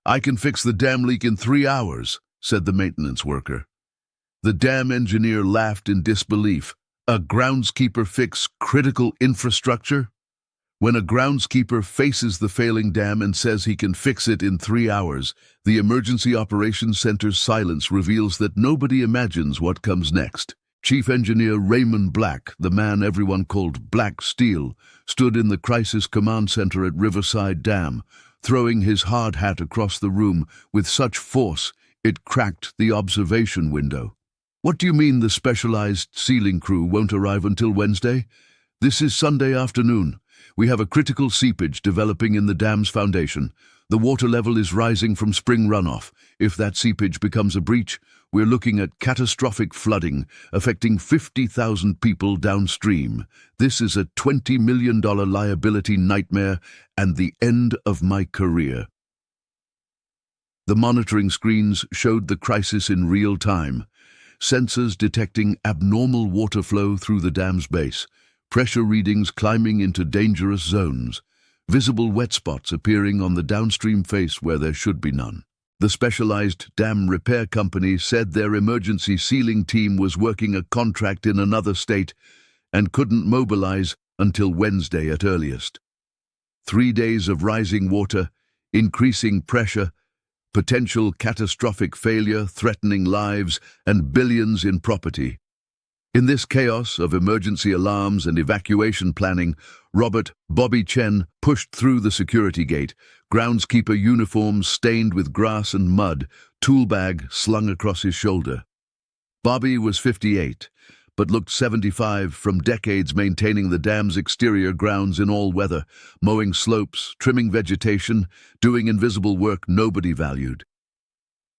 "I can fix the dam leak in 3 hours," said the maintenance worker. The dam engineer laughed in disbelief. A groundskeeper fix critical infrastructure? When a groundskeeper faces the failing dam and says he can fix it in 3 hours, the Emergency Operations Center's silence reveals that nobody imagines what comes next. Chief Engineer Raymond Black, the man everyone called Black Steel, stood in the Crisis Command Center at Riverside Dam, throwing his hard hat across the room with such force it cracked the observation window. "What do you mean the specialized sealing crew won't arrive until Wednesday? This is Sunday afternoon. We have a critical seepage developing in the dam's foundation. The water level is rising from spring runoff. If that seepage becomes a breach, we're looking at catastrophic flooding, affecting 50,000 people downstream. This is a $20 million liability nightmare and the end of my career." The monitoring screens showed the crisis in real time. Sensors detecting abnormal water flow through the dam's base, pressure readings climbing into dangerous zones, visible wet spots appearing on the downstream face where there should be none. The specialized dam repair company said their emergency sealing team was working a contract in another state and couldn't mobilize until Wednesday at earliest. 3 days of rising water, increasing pressure, potential catastrophic failure threatening lives and billions in property. In this chaos of emergency alarms and evacuation planning, Robert "Bobby" Chen pushed through the security gate, groundskeeper uniform stained with grass and mud, tool bag slung across his shoulder. Bobby was 58, but looked 75 from decades maintaining the dam's exterior grounds in all weather, mowing slopes, trimming vegetation, doing invisible work nobody valued.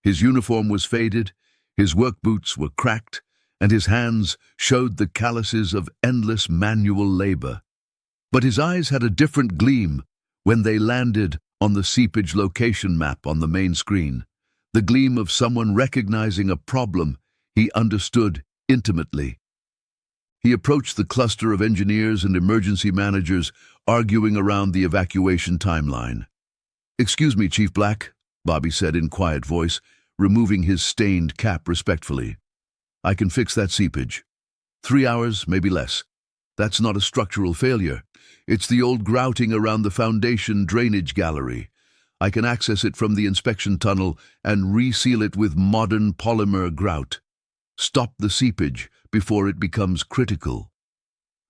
His uniform was faded, his work boots were cracked, and his hands showed the calluses of endless manual labor. But his eyes had a different gleam when they landed on the seepage location map on the main screen, the gleam of someone recognizing a problem he understood intimately. He approached the cluster of engineers and emergency managers arguing around the evacuation timeline. "Excuse me, Chief Black," Bobby said in quiet voice, removing his stained cap respectfully. "I can fix that seepage. 3 hours, maybe less. That's not a structural failure. It's the old grouting around the foundation drainage gallery. I can access it from the inspection tunnel and reseal it with modern polymer grout. Stop the seepage before it becomes critical."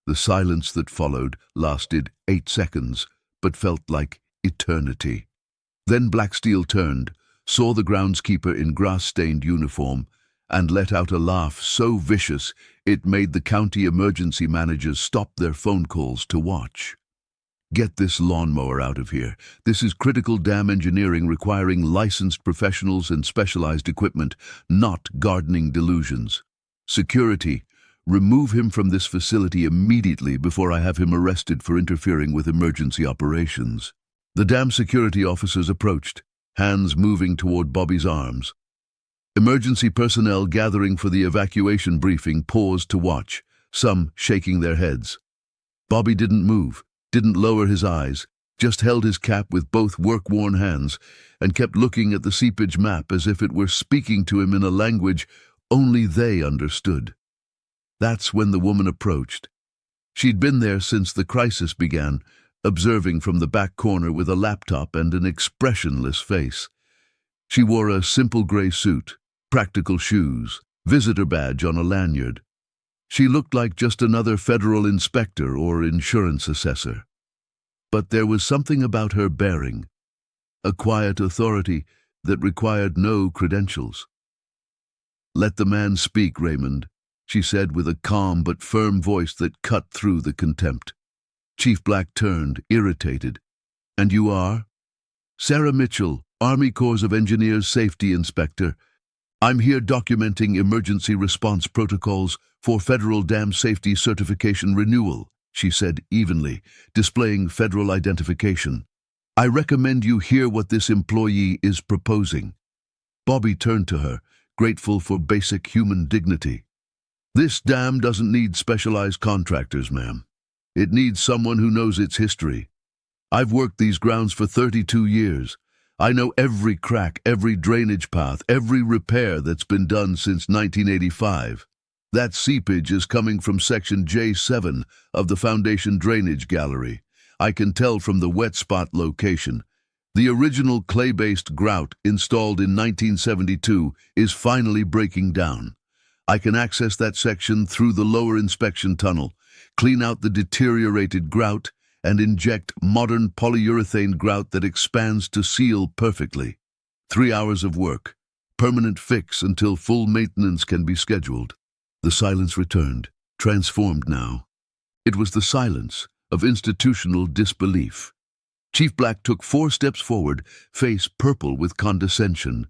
The silence that followed lasted 8 seconds, but felt like eternity. Then Black Steel turned, saw the groundskeeper in grass-stained uniform, and let out a laugh so vicious it made the county emergency managers stop their phone calls to watch. "Get this lawnmower out of here. This is critical dam engineering requiring licensed professionals and specialized equipment, not gardening delusions. Security, remove him from this facility immediately before I have him arrested for interfering with emergency operations." The dam security officers approached, hands moving toward Bobby's arms. Emergency personnel gathering for the evacuation briefing paused to watch, some shaking their heads. Bobby didn't move, didn't lower his eyes, just held his cap with both work-worn hands and kept looking at the seepage map as if it were speaking to him in a language only they understood. That's when the woman approached. She'd been there since the crisis began, observing from the back corner with a laptop and an expressionless face. She wore a simple gray suit, practical shoes, visitor badge on a lanyard. She looked like just another federal inspector or insurance assessor. But there was something about her bearing, a quiet authority that required no credentials. "Let the man speak, Raymond," she said with a calm but firm voice that cut through the contempt. Chief Black turned, irritated. "And you are?" "Sarah Mitchell, Army Corps of Engineers Safety Inspector. I'm here documenting emergency response protocols for federal dam safety certification renewal," she said evenly, displaying federal identification. "I recommend you hear what this employee is proposing." Bobby turned to her, grateful for basic human dignity. "This dam doesn't need specialized contractors, ma'am. It needs someone who knows its history. I've worked these grounds for 32 years. I know every crack, every drainage path, every repair that's been done since 1985. That seepage is coming from section J7 of the foundation drainage gallery. I can tell from the wet spot location. The original clay-based grout installed in 1972 is finally breaking down. I can access that section through the lower inspection tunnel, clean out the deteriorated grout, and inject modern polyurethane grout that expands to seal perfectly. 3 hours of work, permanent fix until full maintenance can be scheduled. The silence returned, transformed now. It was the silence of institutional disbelief. Chief Black took 4 steps forward, face purple with condescension.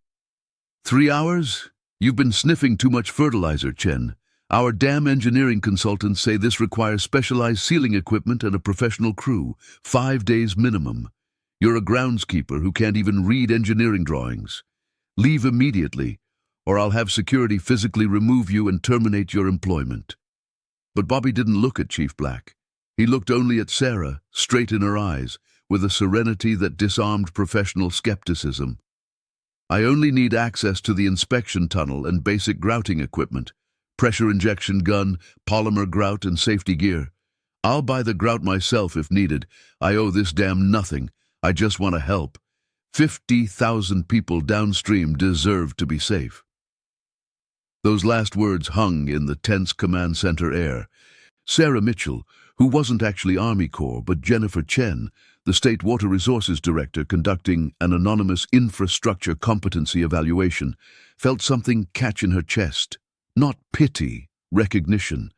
3 hours? You've been sniffing too much fertilizer, Chen. Our dam engineering consultants say this requires specialized sealing equipment and a professional crew, 5 days minimum. You're a groundskeeper who can't even read engineering drawings. Leave immediately, or I'll have security physically remove you and terminate your employment. But Bobby didn't look at Chief Black. He looked only at Sarah, straight in her eyes, with a serenity that disarmed professional skepticism. I only need access to the inspection tunnel and basic grouting equipment. Pressure injection gun, polymer grout, and safety gear. I'll buy the grout myself if needed. I owe this dam nothing. I just want to help. 50,000 people downstream deserve to be safe. Those last words hung in the tense command center air. Sarah Mitchell, who wasn't actually Army Corps but Jennifer Chen, the State Water Resources Director conducting an anonymous infrastructure competency evaluation, felt something catch in her chest. Not pity, recognition.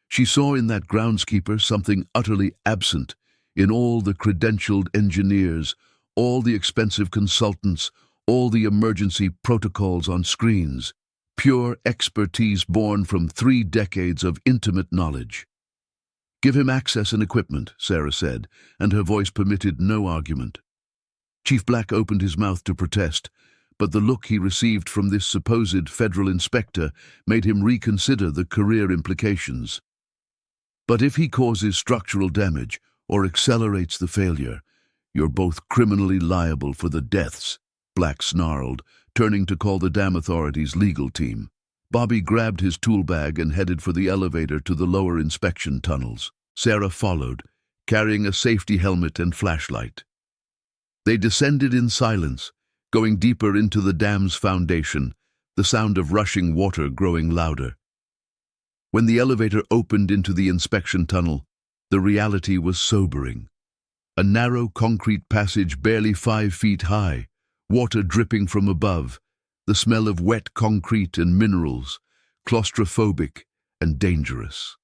She saw in that groundskeeper something utterly absent in all the credentialed engineers, all the expensive consultants, all the emergency protocols on screens. Pure expertise born from 3 decades of intimate knowledge. Give him access and equipment, Sarah said, and her voice permitted no argument. Chief Black opened his mouth to protest, but the look he received from this supposed federal inspector made him reconsider the career implications. But if he causes structural damage or accelerates the failure, you're both criminally liable for the deaths, Black snarled, turning to call the dam authorities' legal team. Bobby grabbed his tool bag and headed for the elevator to the lower inspection tunnels. Sarah followed, carrying a safety helmet and flashlight. They descended in silence, going deeper into the dam's foundation, the sound of rushing water growing louder. When the elevator opened into the inspection tunnel, the reality was sobering. A narrow concrete passage barely 5 feet high, water dripping from above, the smell of wet concrete and minerals, claustrophobic and dangerous.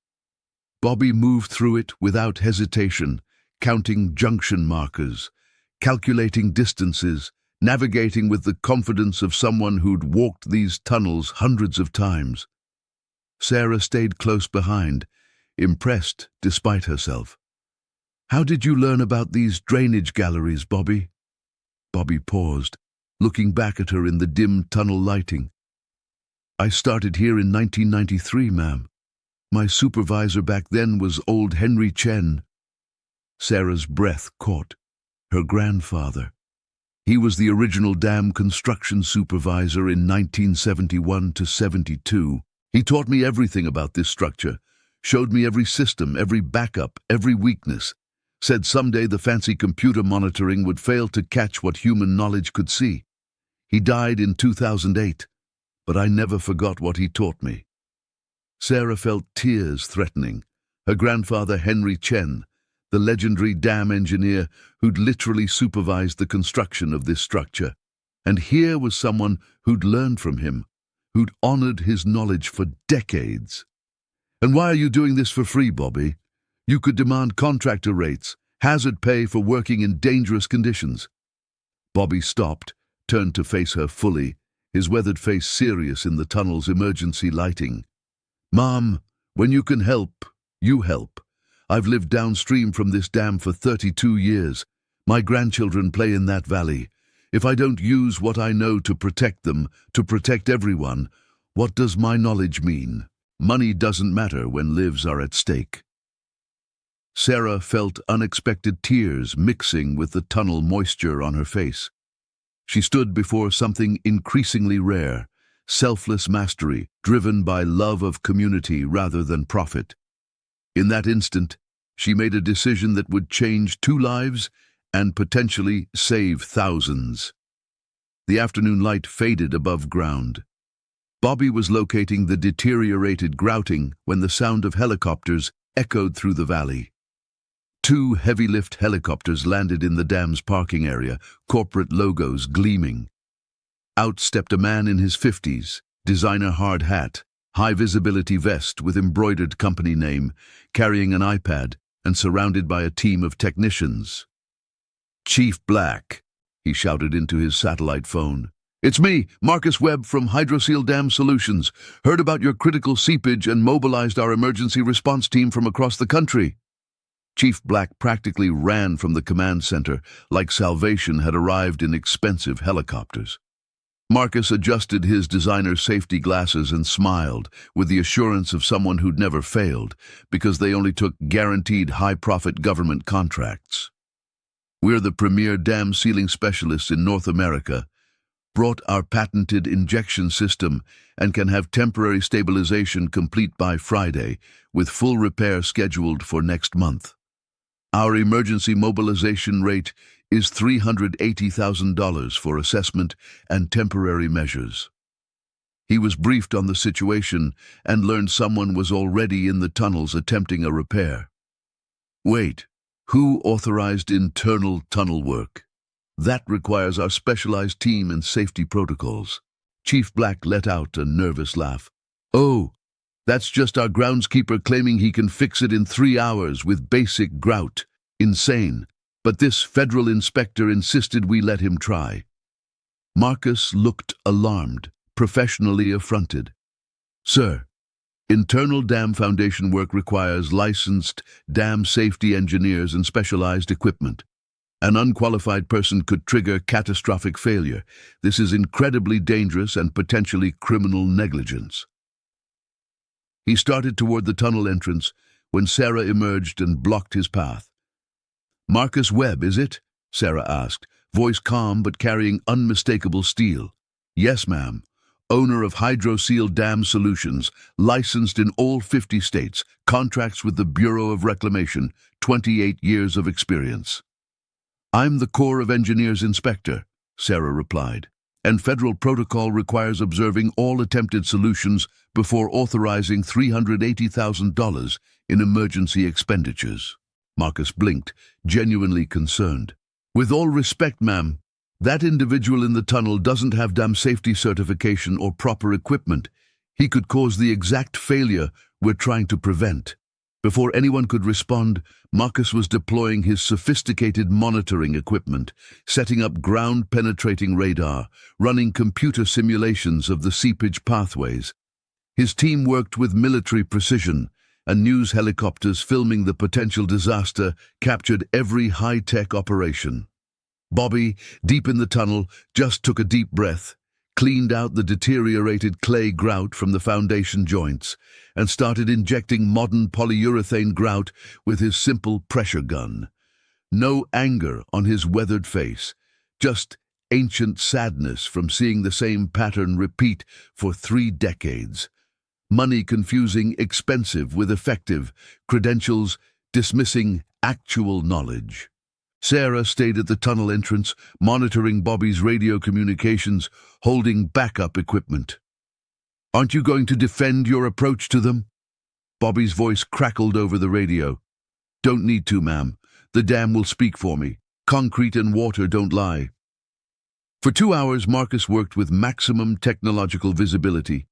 Bobby moved through it without hesitation, counting junction markers, calculating distances, navigating with the confidence of someone who'd walked these tunnels hundreds of times. Sarah stayed close behind, impressed despite herself. How did you learn about these drainage galleries, Bobby? Bobby paused, looking back at her in the dim tunnel lighting. I started here in 1993, ma'am. My supervisor back then was old Henry Chen. Sarah's breath caught. Her grandfather. He was the original dam construction supervisor in 1971 to 72. He taught me everything about this structure, showed me every system, every backup, every weakness, said someday the fancy computer monitoring would fail to catch what human knowledge could see. He died in 2008, but I never forgot what he taught me. Sarah felt tears threatening. Her grandfather Henry Chen, the legendary dam engineer who'd literally supervised the construction of this structure. And here was someone who'd learned from him, who'd honored his knowledge for decades. And why are you doing this for free, Bobby? You could demand contractor rates, hazard pay for working in dangerous conditions. Bobby stopped, turned to face her fully, his weathered face serious in the tunnel's emergency lighting. Mom, when you can help, you help. I've lived downstream from this dam for 32 years. My grandchildren play in that valley. If I don't use what I know to protect them, to protect everyone, what does my knowledge mean? Money doesn't matter when lives are at stake. Sarah felt unexpected tears mixing with the tunnel moisture on her face. She stood before something increasingly rare, selfless mastery, driven by love of community rather than profit. In that instant, she made a decision that would change 2 lives and potentially save thousands. The afternoon light faded above ground. Bobby was locating the deteriorated grouting when the sound of helicopters echoed through the valley. 2 heavy-lift helicopters landed in the dam's parking area, corporate logos gleaming. Out stepped a man in his 50s, designer hard hat, high-visibility vest with embroidered company name, carrying an iPad and surrounded by a team of technicians. "Chief Black," he shouted into his satellite phone. "It's me, Marcus Webb from Hydroseal Dam Solutions. Heard about your critical seepage and mobilized our emergency response team from across the country." Chief Black practically ran from the command center like salvation had arrived in expensive helicopters. Marcus adjusted his designer safety glasses and smiled with the assurance of someone who'd never failed because they only took guaranteed high-profit government contracts. "We're the premier dam sealing specialists in North America, brought our patented injection system and can have temporary stabilization complete by Friday with full repair scheduled for next month. Our emergency mobilization rate is $380,000 for assessment and temporary measures." He was briefed on the situation and learned someone was already in the tunnels attempting a repair. "Wait, who authorized internal tunnel work? That requires our specialized team and safety protocols." Chief Black let out a nervous laugh. "Oh, that's just our groundskeeper claiming he can fix it in 3 hours with basic grout. Insane. But this federal inspector insisted we let him try." Marcus looked alarmed, professionally affronted. "Sir, internal dam foundation work requires licensed dam safety engineers and specialized equipment. An unqualified person could trigger catastrophic failure. This is incredibly dangerous and potentially criminal negligence." He started toward the tunnel entrance when Sarah emerged and blocked his path. "Marcus Webb, is it?" Sarah asked, voice calm but carrying unmistakable steel. "Yes, ma'am. Owner of Hydroseal Dam Solutions, licensed in all 50 states, contracts with the Bureau of Reclamation, 28 years of experience." "I'm the Corps of Engineers inspector," Sarah replied, "and federal protocol requires observing all attempted solutions before authorizing $380,000 in emergency expenditures." Marcus blinked, genuinely concerned. "With all respect, ma'am, that individual in the tunnel doesn't have dam safety certification or proper equipment. He could cause the exact failure we're trying to prevent." Before anyone could respond, Marcus was deploying his sophisticated monitoring equipment, setting up ground-penetrating radar, running computer simulations of the seepage pathways. His team worked with military precision, and news helicopters filming the potential disaster captured every high-tech operation. Bobby, deep in the tunnel, just took a deep breath, cleaned out the deteriorated clay grout from the foundation joints, and started injecting modern polyurethane grout with his simple pressure gun. No anger on his weathered face, just ancient sadness from seeing the same pattern repeat for 3 decades. Money confusing expensive with effective, credentials dismissing actual knowledge. Sarah stayed at the tunnel entrance, monitoring Bobby's radio communications, holding backup equipment. "Aren't you going to defend your approach to them?" Bobby's voice crackled over the radio. "Don't need to, ma'am. The dam will speak for me. Concrete and water don't lie." For 2 hours, Marcus worked with maximum technological visibility.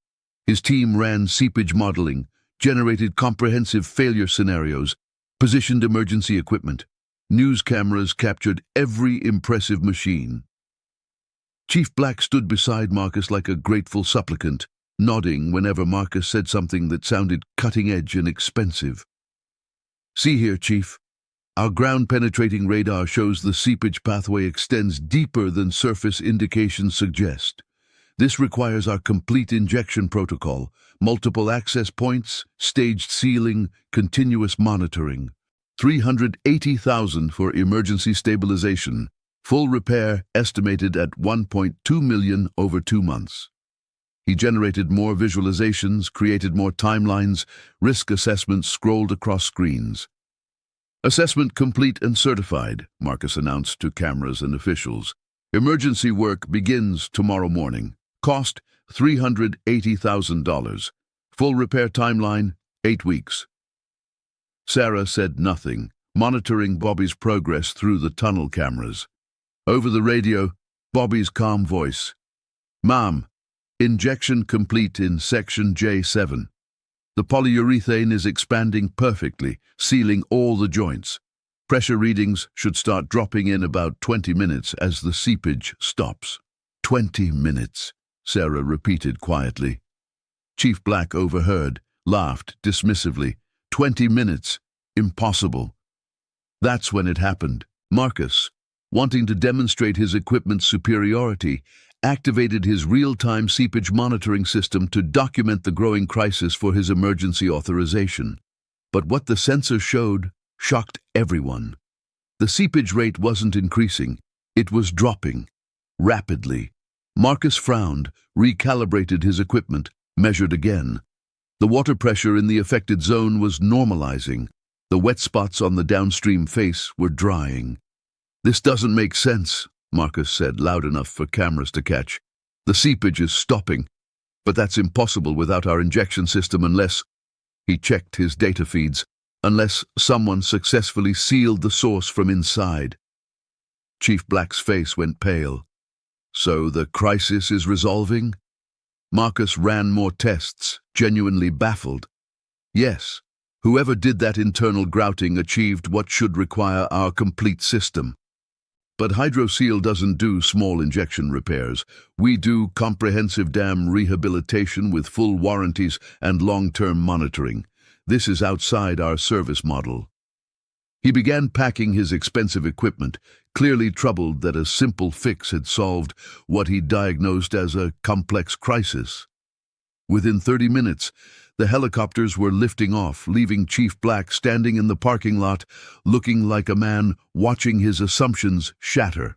His team ran seepage modeling, generated comprehensive failure scenarios, positioned emergency equipment. News cameras captured every impressive machine. Chief Black stood beside Marcus like a grateful supplicant, nodding whenever Marcus said something that sounded cutting-edge and expensive. "See here, Chief. Our ground-penetrating radar shows the seepage pathway extends deeper than surface indications suggest. This requires our complete injection protocol, multiple access points, staged sealing, continuous monitoring. $380,000 for emergency stabilization, Full repair estimated at 1.2 million over 2 months. He generated more visualizations, created more timelines, risk assessments scrolled across screens. Assessment complete and certified, Marcus announced to cameras and officials. Emergency work begins tomorrow morning. Cost $380,000. Full repair timeline, 8 weeks. Sarah said nothing, monitoring Bobby's progress through the tunnel cameras. Over the radio, Bobby's calm voice. "Ma'am, injection complete in section J7. The polyurethane is expanding perfectly, sealing all the joints. Pressure readings should start dropping in about 20 minutes as the seepage stops." 20 minutes, Sarah repeated quietly. Chief Black overheard, laughed dismissively. 20 minutes. Impossible. That's when it happened. Marcus, wanting to demonstrate his equipment's superiority, activated his real-time seepage monitoring system to document the growing crisis for his emergency authorization. But what the sensor showed shocked everyone. The seepage rate wasn't increasing, it was dropping. Rapidly. Marcus frowned, recalibrated his equipment, measured again. The water pressure in the affected zone was normalizing. The wet spots on the downstream face were drying. "This doesn't make sense," Marcus said, loud enough for cameras to catch. "The seepage is stopping, but that's impossible without our injection system unless—" He checked his data feeds. "Unless someone successfully sealed the source from inside." Chief Black's face went pale. "So the crisis is resolving?" Marcus ran more tests, genuinely baffled. "Yes, whoever did that internal grouting achieved what should require our complete system. But HydroSeal doesn't do small injection repairs. We do comprehensive dam rehabilitation with full warranties and long-term monitoring. This is outside our service model." He began packing his expensive equipment, clearly troubled that a simple fix had solved what he diagnosed as a complex crisis. Within 30 minutes, the helicopters were lifting off, leaving Chief Black standing in the parking lot, looking like a man watching his assumptions shatter.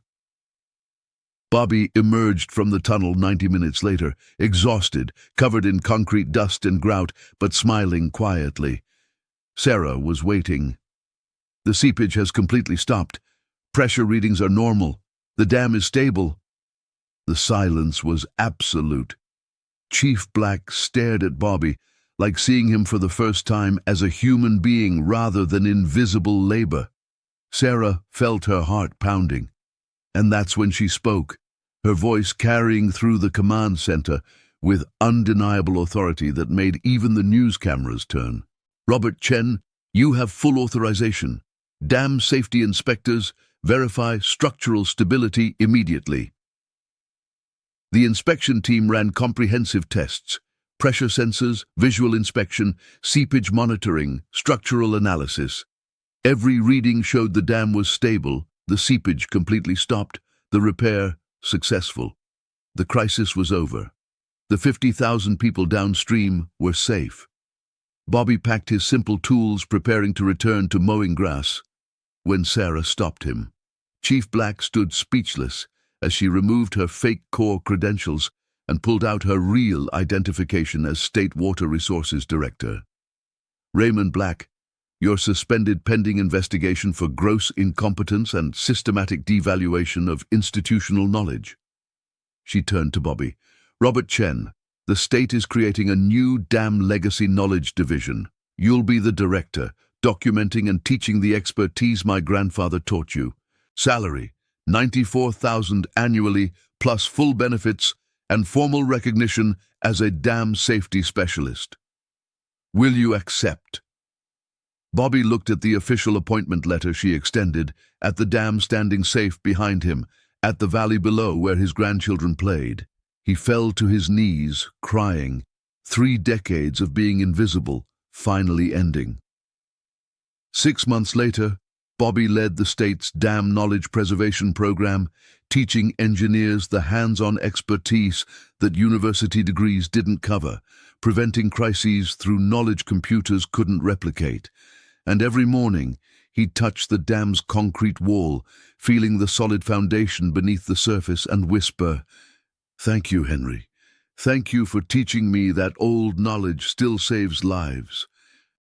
Bobby emerged from the tunnel 90 minutes later, exhausted, covered in concrete dust and grout, but smiling quietly. Sarah was waiting. "The seepage has completely stopped. Pressure readings are normal. The dam is stable." The silence was absolute. Chief Black stared at Bobby, like seeing him for the first time as a human being rather than invisible labor. Sarah felt her heart pounding. And that's when she spoke, her voice carrying through the command center with undeniable authority that made even the news cameras turn. "Robert Chen, you have full authorization. Dam safety inspectors, verify structural stability immediately." The inspection team ran comprehensive tests: pressure sensors, visual inspection, seepage monitoring, structural analysis. Every reading showed the dam was stable, the seepage completely stopped, the repair successful. The crisis was over. The 50,000 people downstream were safe. Bobby packed his simple tools, preparing to return to mowing grass, when Sarah stopped him. Chief Black stood speechless as she removed her fake core credentials and pulled out her real identification as State Water Resources Director. "Raymond Black, you're suspended pending investigation for gross incompetence and systematic devaluation of institutional knowledge." She turned to Bobby. "Robert Chen, the state is creating a new dam legacy knowledge division. You'll be the director, documenting and teaching the expertise my grandfather taught you. Salary, $94,000 annually, plus full benefits and formal recognition as a dam safety specialist. Will you accept?" Bobby looked at the official appointment letter she extended, at the dam standing safe behind him, at the valley below where his grandchildren played. He fell to his knees, crying. 3 decades of being invisible, finally ending. 6 months later, Bobby led the state's dam knowledge preservation program, teaching engineers the hands-on expertise that university degrees didn't cover, preventing crises through knowledge computers couldn't replicate. And every morning, He'd touch the dam's concrete wall, feeling the solid foundation beneath the surface, and whisper, "Thank you, Henry. Thank you for teaching me that old knowledge still saves lives."